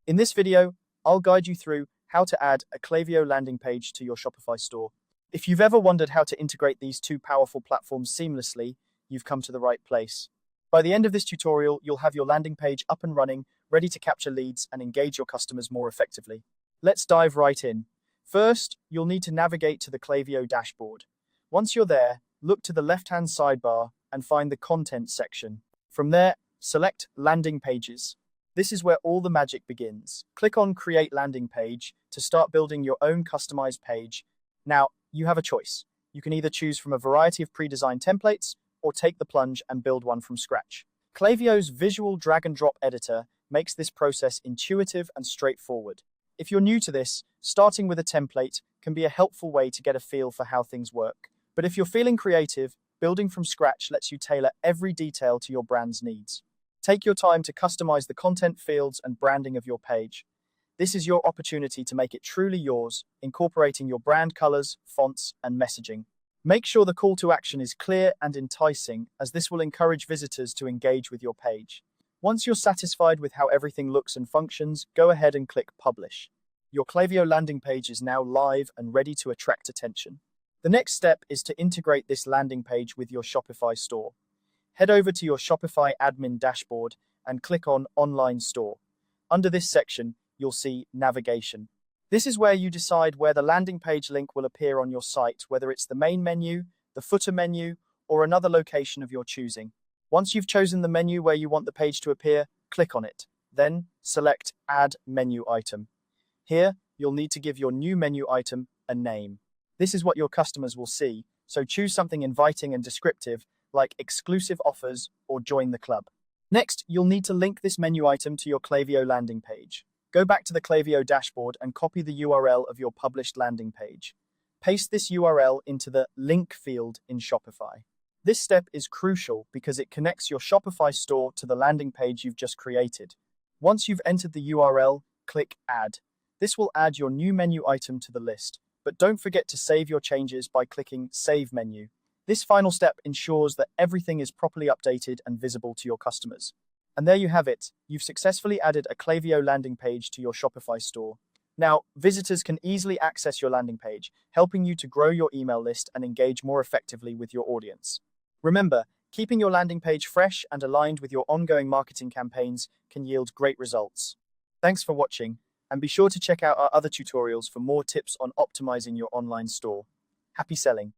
In this video, I'll guide you through how to add a Klaviyo landing page to your Shopify store. If you've ever wondered how to integrate these two powerful platforms seamlessly, you've come to the right place. By the end of this tutorial, you'll have your landing page up and running, ready to capture leads and engage your customers more effectively. Let's dive right in. First, you'll need to navigate to the Klaviyo dashboard. Once you're there, look to the left-hand sidebar and find the Content section. From there, select Landing Pages. This is where all the magic begins. Click on Create Landing Page to start building your own customized page. Now, you have a choice. You can either choose from a variety of pre-designed templates or take the plunge and build one from scratch. Klaviyo's visual drag-and-drop editor makes this process intuitive and straightforward. If you're new to this, starting with a template can be a helpful way to get a feel for how things work. But if you're feeling creative, building from scratch lets you tailor every detail to your brand's needs. Take your time to customize the content fields and branding of your page. This is your opportunity to make it truly yours, incorporating your brand colors, fonts, and messaging. Make sure the call to action is clear and enticing, as this will encourage visitors to engage with your page. Once you're satisfied with how everything looks and functions, go ahead and click Publish. Your Klaviyo landing page is now live and ready to attract attention. The next step is to integrate this landing page with your Shopify store. Head over to your Shopify admin dashboard and click on Online Store. Under this section, you'll see Navigation. This is where you decide where the landing page link will appear on your site, whether it's the main menu, the footer menu, or another location of your choosing. Once you've chosen the menu where you want the page to appear, click on it. Then select Add Menu Item. Here, you'll need to give your new menu item a name. This is what your customers will see, so choose something inviting and descriptive, like exclusive offers or join the club. Next, you'll need to link this menu item to your Klaviyo landing page. Go back to the Klaviyo dashboard and copy the URL of your published landing page. Paste this URL into the Link field in Shopify. This step is crucial because it connects your Shopify store to the landing page you've just created. Once you've entered the URL, click Add. This will add your new menu item to the list, but don't forget to save your changes by clicking Save Menu. This final step ensures that everything is properly updated and visible to your customers. And there you have it. You've successfully added a Klaviyo landing page to your Shopify store. Now, visitors can easily access your landing page, helping you to grow your email list and engage more effectively with your audience. Remember, keeping your landing page fresh and aligned with your ongoing marketing campaigns can yield great results. Thanks for watching, and be sure to check out our other tutorials for more tips on optimizing your online store. Happy selling!